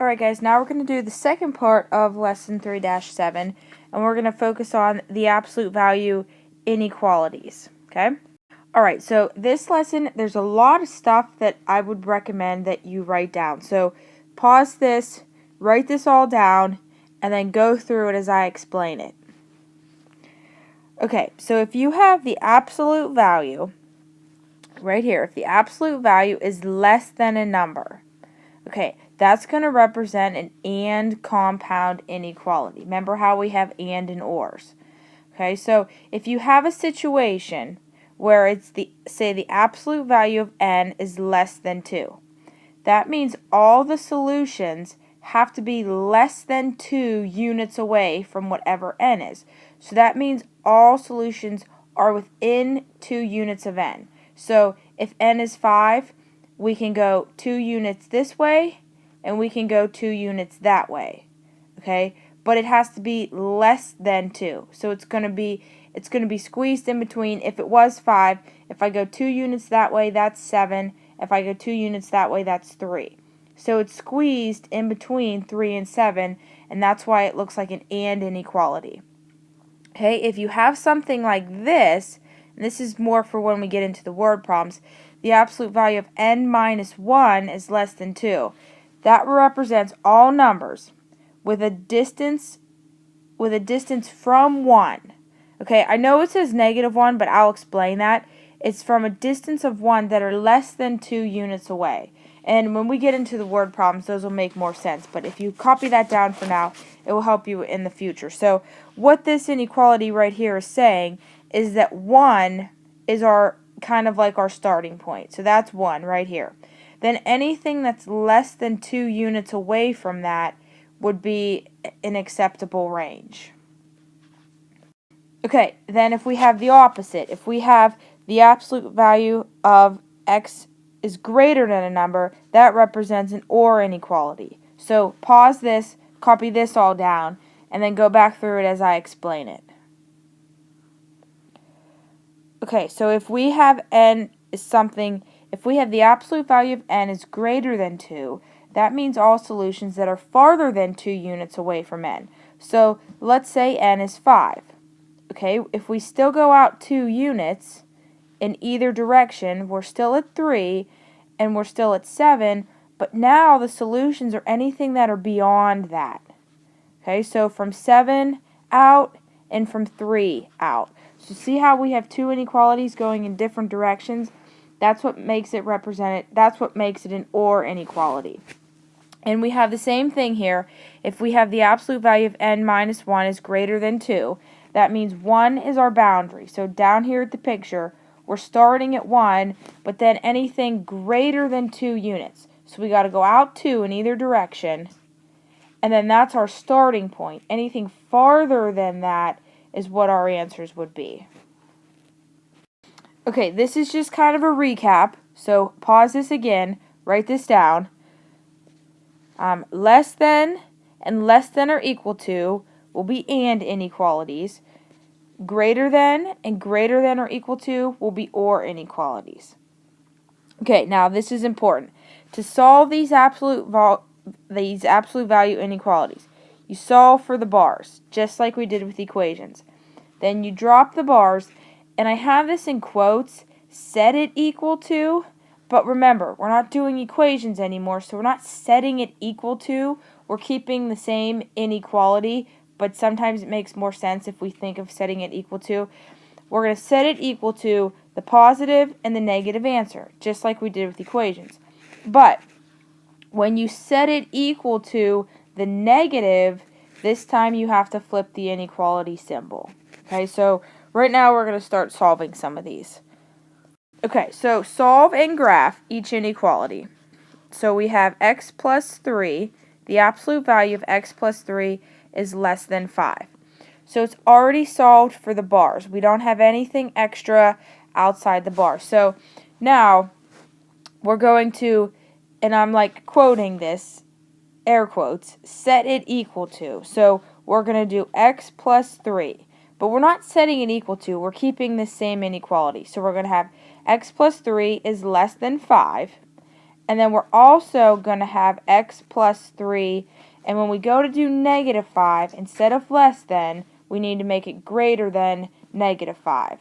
Alright guys, now we're going to do the second part of lesson 3-7, and we're going to focus on the absolute value inequalities, okay? Alright, so this lesson, there's a lot of stuff that I would recommend that you write down. So pause this, write this all down, and then go through it as I explain it. Okay, so if you have the absolute value, right here, if the absolute value is less than a number, okay, that's going to represent an and compound inequality. Remember how we have and ors. Okay, so if you have a situation where it's say the absolute value of n is less than 2, that means all the solutions have to be less than 2 units away from whatever n is. So that means all solutions are within 2 units of n. So if n is 5, we can go 2 units this way, and we can go 2 units that way, okay? But it has to be less than 2. So it's going to be squeezed in between. If it was 5, if I go 2 units that way, that's 7. If I go 2 units that way, that's 3. So it's squeezed in between 3 and 7, and that's why it looks like an and inequality. Okay, if you have something like this, and this is more for when we get into the word problems, the absolute value of n minus 1 is less than 2. That represents all numbers with a distance from 1. Okay, I know it says -1, but I'll explain that. It's from a distance of 1 that are less than 2 units away. And when we get into the word problems, those will make more sense. But if you copy that down for now, it will help you in the future. So what this inequality right here is saying is that 1 is our kind of like our starting point. So that's 1 right here. Then anything that's less than 2 units away from that would be an acceptable range. Okay, then if we have the opposite, if we have the absolute value of x is greater than a number, that represents an or inequality. So pause this, copy this all down, and then go back through it as I explain it. Okay, so if we have n is something, if we have the absolute value of n is greater than 2, that means all solutions that are farther than 2 units away from n. So let's say n is 5. Okay, if we still go out 2 units in either direction, we're still at 3 and we're still at 7, but now the solutions are anything that are beyond that. Okay, so from 7 out and from 3 out. So see how we have 2 inequalities going in different directions? That's what makes it that's what makes it an or inequality. And we have the same thing here. If we have the absolute value of n minus 1 is greater than 2, that means 1 is our boundary. So down here at the picture, we're starting at 1, but then anything greater than 2 units. So we got to go out 2 in either direction, and then that's our starting point. Anything farther than that is what our answers would be. Okay, this is just kind of a recap. So pause this again, write this down. Less than and less than or equal to will be and inequalities. Greater than and greater than or equal to will be or inequalities. Okay, now this is important. To solve these absolute value inequalities, you solve for the bars, just like we did with equations. Then you drop the bars, and I have this in quotes, set it equal to, but remember, we're not doing equations anymore, so we're not setting it equal to, we're keeping the same inequality, but sometimes it makes more sense if we think of setting it equal to. We're going to set it equal to the positive and the negative answer, just like we did with equations. But when you set it equal to the negative, this time you have to flip the inequality symbol. Okay, so right now we're going to start solving some of these. Okay, so solve and graph each inequality. So we have x plus 3. The absolute value of x plus 3 is less than 5. So it's already solved for the bars. We don't have anything extra outside the bar. So now we're going to, and I'm like quoting this, air quotes, set it equal to. So we're going to do x plus 3. But we're not setting it equal to. We're keeping the same inequality. So we're going to have x plus 3 is less than 5. And then we're also going to have x plus 3. And when we go to do negative 5, instead of less than, we need to make it greater than negative 5.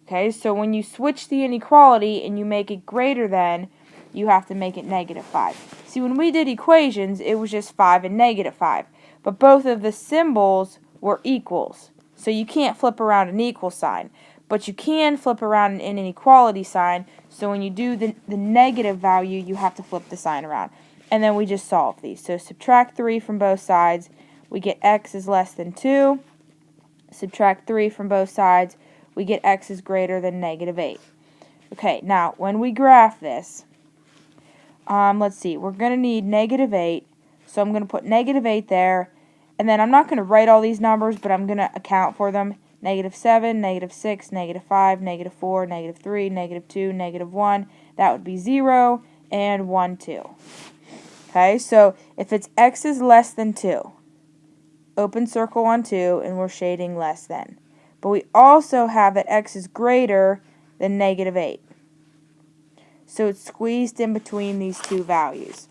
Okay, so when you switch the inequality and you make it greater than, you have to make it negative 5. See, when we did equations, it was just 5 and negative 5. But both of the symbols were equals. So you can't flip around an equal sign. But you can flip around an inequality sign. So when you do the negative value, you have to flip the sign around. And then we just solve these. So subtract 3 from both sides. We get x is less than 2. Subtract 3 from both sides. We get x is greater than negative 8. Okay, now when we graph this, let's see, we're going to need negative 8. So I'm going to put negative 8 there. And then I'm not going to write all these numbers, but I'm going to account for them. Negative 7, negative 6, negative 5, negative 4, negative 3, negative 2, negative 1. That would be 0 and 1, 2. Okay, so if it's x is less than 2, open circle on 2, and we're shading less than. But we also have that x is greater than negative 8. So it's squeezed in between these two values.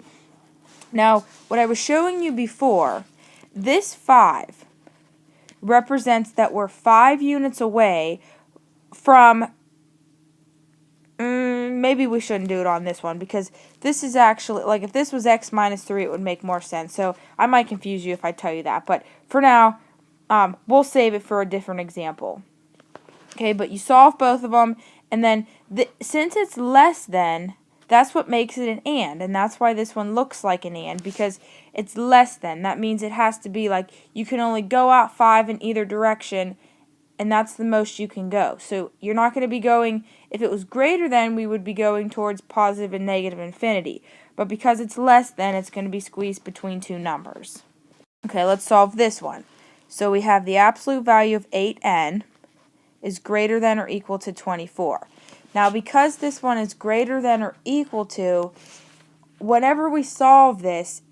Now, what I was showing you before, this 5 represents that we're 5 units away from, maybe we shouldn't do it on this one, because this is actually, like if this was x minus 3, it would make more sense. So I might confuse you if I tell you that. But for now, we'll save it for a different example. Okay, but you solve both of them, and then since it's less than, that's what makes it an and that's why this one looks like an and, because it's less than. That means it has to be like, you can only go out 5 in either direction, and that's the most you can go. So you're not going to be going, if it was greater than, we would be going towards positive and negative infinity. But because it's less than, it's going to be squeezed between two numbers. Okay, let's solve this one. So we have the absolute value of 8n is greater than or equal to 24. Now, because this one is greater than or equal to, whenever we solve this,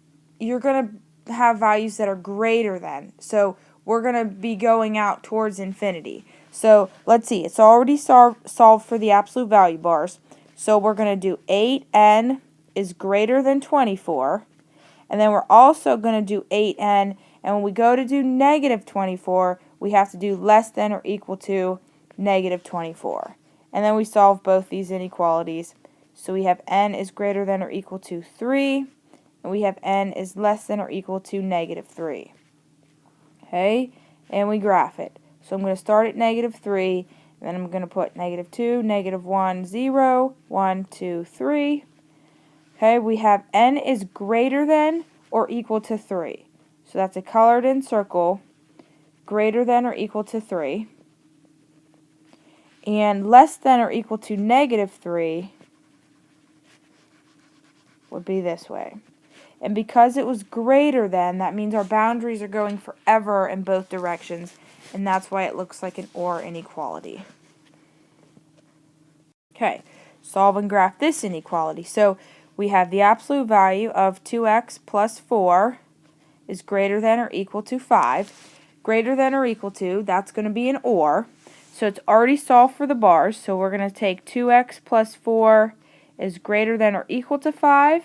you're going to have values that are greater than. So we're going to be going out towards infinity. So let's see, it's already solved for the absolute value bars. So we're going to do 8n is greater than 24. And then we're also going to do 8n. And when we go to do negative 24, we have to do less than or equal to negative 24. And then we solve both these inequalities. So we have n is greater than or equal to 3. And we have n is less than or equal to negative 3. Okay, and we graph it. So I'm going to start at negative 3, and then I'm going to put negative 2, negative 1, 0, 1, 2, 3. Okay, we have n is greater than or equal to 3. So that's a colored in circle, greater than or equal to 3. And less than or equal to negative 3 would be this way. And because it was greater than, that means our boundaries are going forever in both directions, and that's why it looks like an or inequality. Okay, solve and graph this inequality. So we have the absolute value of 2x plus 4 is greater than or equal to 5. Greater than or equal to, that's going to be an or. So it's already solved for the bars, so we're going to take 2x plus 4 is greater than or equal to 5,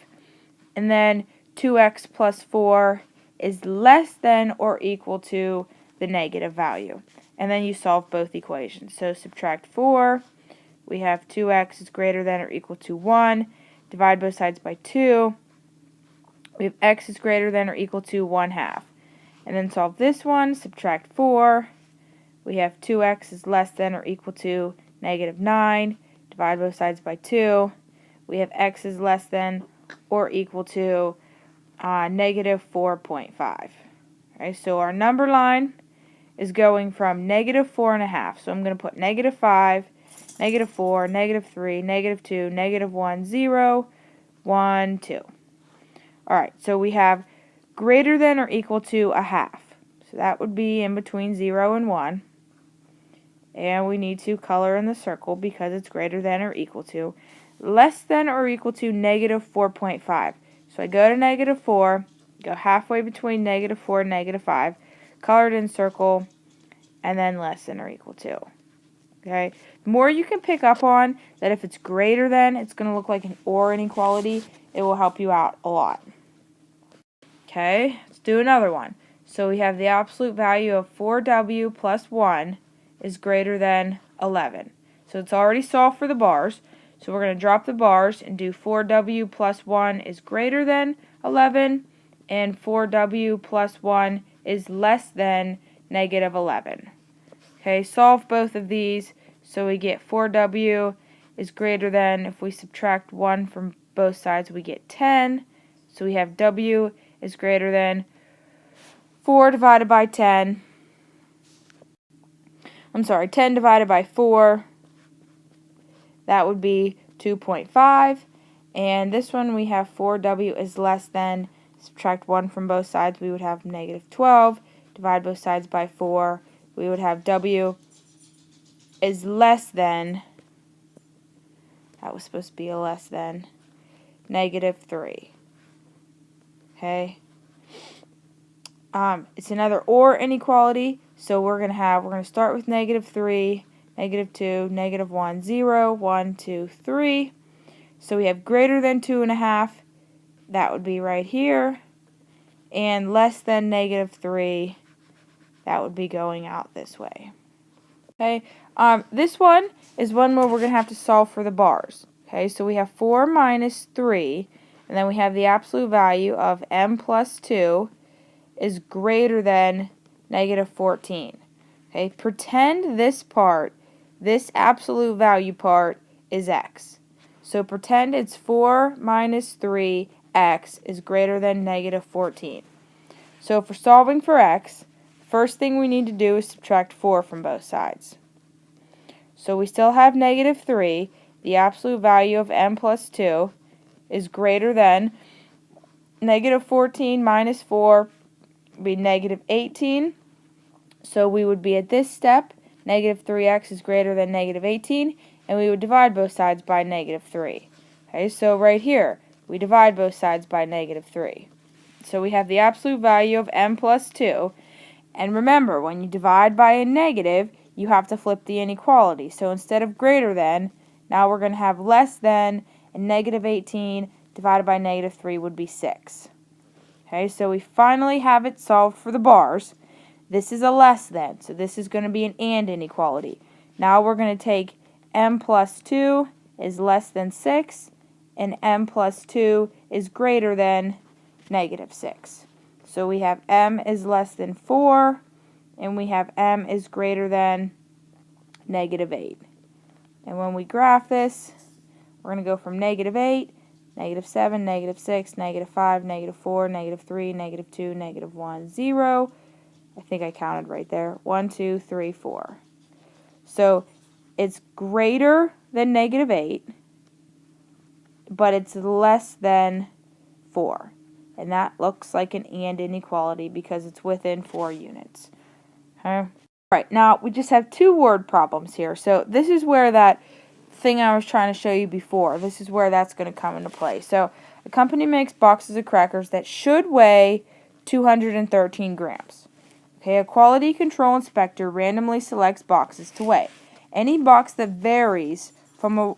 and then 2x plus 4 is less than or equal to the negative value. And then you solve both equations. So subtract 4, we have 2x is greater than or equal to 1, divide both sides by 2, we have x is greater than or equal to 1/2. And then solve this one, subtract 4, we have 2x is less than or equal to negative 9, divide both sides by 2, we have x is less than or equal to negative 4.5. Okay, so our number line is going from negative 4.5. So I'm going to put negative 5, negative 4, negative 3, negative 2, negative 1, 0, 1, 2. Alright, so we have greater than or equal to 1/2. So that would be in between 0 and 1. And we need to color in the circle because it's greater than or equal to. Less than or equal to negative 4.5. So I go to negative 4, go halfway between negative 4 and negative 5, colored in circle, and then less than or equal to. Okay, the more you can pick up on that if it's greater than, it's going to look like an or inequality, it will help you out a lot. Okay, let's do another one. So we have the absolute value of 4w plus 1 is greater than 11. So it's already solved for the bars. So we're going to drop the bars and do 4w plus 1 is greater than 11, and 4w plus 1 is less than negative 11. Okay, solve both of these. So we get 4w is greater than, if we subtract 1 from both sides, we get 10. So we have w is greater than 4 divided by 10. 10 divided by 4. That would be 2.5. And this one we have 4w is less than, subtract 1 from both sides, we would have negative 12. Divide both sides by 4. We would have w is less than, that was supposed to be a less than, negative 3. Okay. It's another or inequality, so we're going to start with negative 3, negative 2, negative 1, 0, 1, 2, 3. So we have greater than 2.5, that would be right here, and less than negative 3, that would be going out this way. Okay, this one is one where we're going to have to solve for the bars. Okay, so we have 4 minus 3, and then we have the absolute value of m plus 2 is greater than negative 14. Okay, pretend this part, this absolute value part, is x. So pretend it's 4 minus 3x is greater than negative 14. So for solving for x, first thing we need to do is subtract 4 from both sides. So we still have negative 3. The absolute value of m plus 2 is greater than negative 14 minus 4 would be negative 18. So we would be at this step, negative 3x is greater than negative 18, and we would divide both sides by negative 3. Okay, so right here, we divide both sides by negative 3. So we have the absolute value of m plus 2. And remember, when you divide by a negative, you have to flip the inequality. So instead of greater than, now we're going to have less than, and negative 18 divided by negative 3 would be 6. Okay, so we finally have it solved for the bars. This is a less than, so this is going to be an and inequality. Now we're going to take m plus 2 is less than 6, and m plus 2 is greater than negative 6. So we have m is less than 4, and we have m is greater than negative 8. And when we graph this, we're going to go from negative 8, negative 7, negative 6, negative 5, negative 4, negative 3, negative 2, negative 1, 0. I think I counted right there. 1, 2, 3, 4. So it's greater than negative 8, but it's less than 4. And that looks like an and inequality because it's within 4 units. Okay. Alright, now we just have 2 word problems here. So this is where that thing I was trying to show you before, this is where that's going to come into play. So a company makes boxes of crackers that should weigh 213 grams. Okay, a quality control inspector randomly selects boxes to weigh. Any box that varies from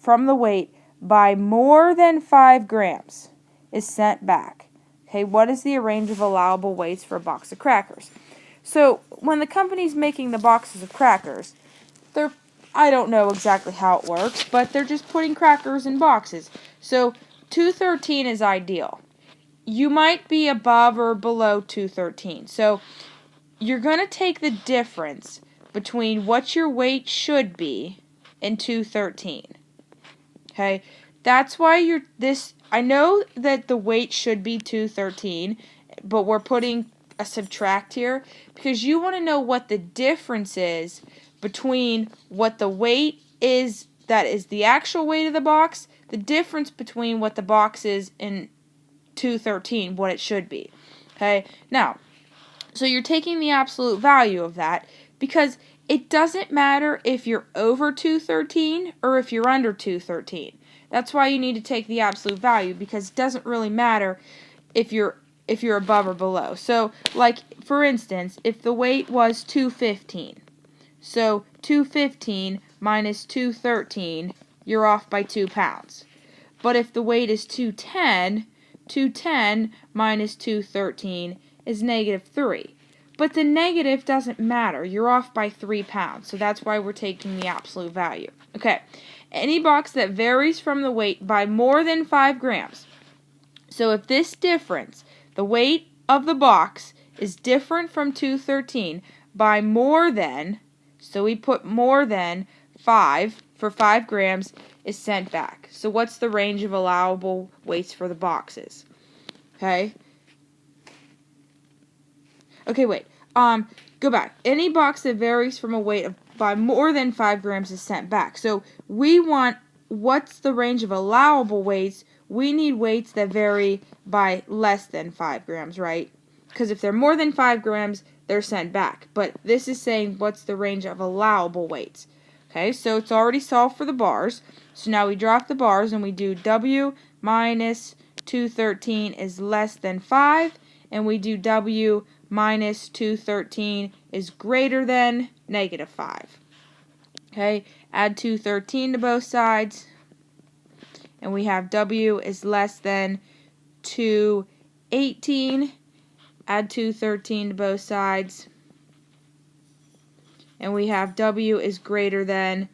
the weight by more than 5 grams is sent back. Okay, what is the range of allowable weights for a box of crackers? So when the company's making the boxes of crackers, I don't know exactly how it works, but they're just putting crackers in boxes. So 213 is ideal. You might be above or below 213. So you're going to take the difference between what your weight should be and 213. Okay? That's why I know that the weight should be 213, but we're putting a subtract here because you want to know what the difference is between what the weight is, that is the actual weight of the box, the difference between what the box is in 213, what it should be. Okay? Now, so you're taking the absolute value of that because it doesn't matter if you're over 213 or if you're under 213. That's why you need to take the absolute value because it doesn't really matter if you're above or below. So, like, for instance, if the weight was 215, So 215 minus 213, you're off by 2 pounds. But if the weight is 210, 210 minus 213 is negative 3. But the negative doesn't matter. You're off by 3 pounds. So that's why we're taking the absolute value. Okay. Any box that varies from the weight by more than 5 grams. So if this difference, the weight of the box, is different from 213 by more than, so we put more than 5 for 5 grams, is sent back. So what's the range of allowable weights for the boxes? Okay, wait. Go back. Any box that varies from a weight of by more than 5 grams is sent back. So we want, what's the range of allowable weights? We need weights that vary by less than 5 grams, right? Because if they're more than 5 grams, they're sent back. But this is saying what's the range of allowable weights. Okay, so it's already solved for the bars. So now we drop the bars and we do W minus 213 is less than 5. And we do W minus 213 is greater than negative 5. Okay, add 213 to both sides. And we have W is less than 218. Add 213 to both sides. And we have W is greater than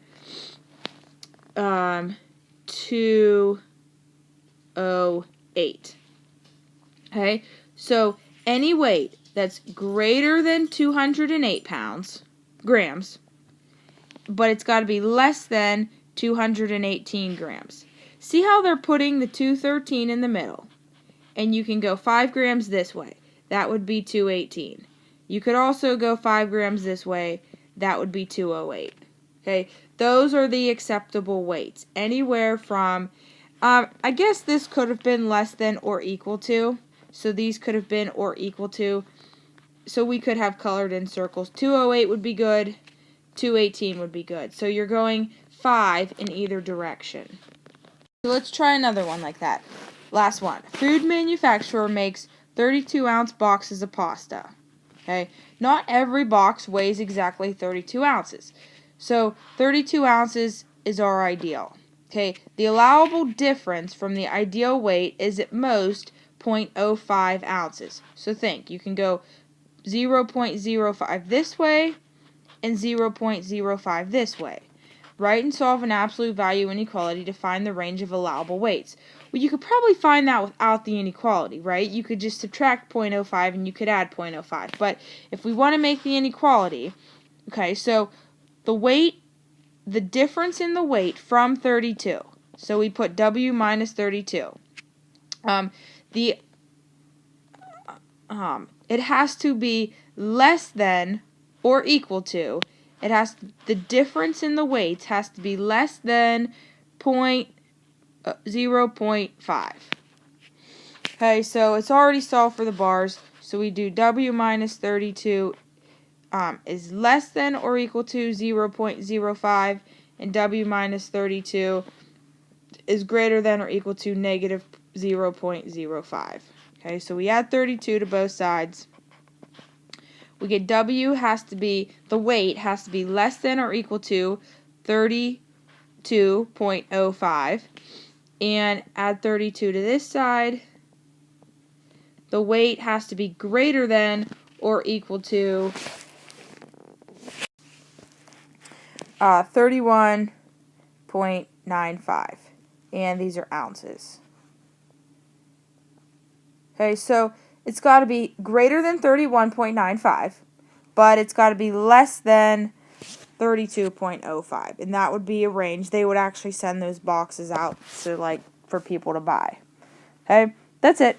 208. Okay, so any weight that's greater than 208 grams, but it's got to be less than 218 grams. See how they're putting the 213 in the middle? And you can go 5 grams this way. That would be 218. You could also go 5 grams this way. That would be 208. Okay, those are the acceptable weights. Anywhere from, I guess this could have been less than or equal to. So these could have been or equal to. So we could have colored in circles. 208 would be good. 218 would be good. So you're going 5 in either direction. So let's try another one like that. Last one. Food manufacturer makes 32-ounce boxes of pasta. Okay, not every box weighs exactly 32 ounces. So 32 ounces is our ideal. Okay, the allowable difference from the ideal weight is at most 0.05 ounces. So think, you can go 0.05 this way and 0.05 this way. Write and solve an absolute value inequality to find the range of allowable weights. Well, you could probably find that without the inequality, right? You could just subtract 0.05 and you could add 0.05. But if we want to make the inequality, okay, so the weight, the difference in the weight from 32. So we put W minus 32. It has to be less than or equal to. The difference in the weights has to be less than 0.5. Okay, so it's already solved for the bars. So we do W minus 32 is less than or equal to 0.05, and W minus 32 is greater than or equal to negative 0.05. Okay, so we add 32 to both sides. We get W has to be, the weight has to be less than or equal to 32.05. And add 32 to this side. The weight has to be greater than or equal to 31.95. And these are ounces. Okay, so it's got to be greater than 31.95, but it's got to be less than 32.05, and that would be a range. They would actually send those boxes out to, like, for people to buy. Okay, that's it.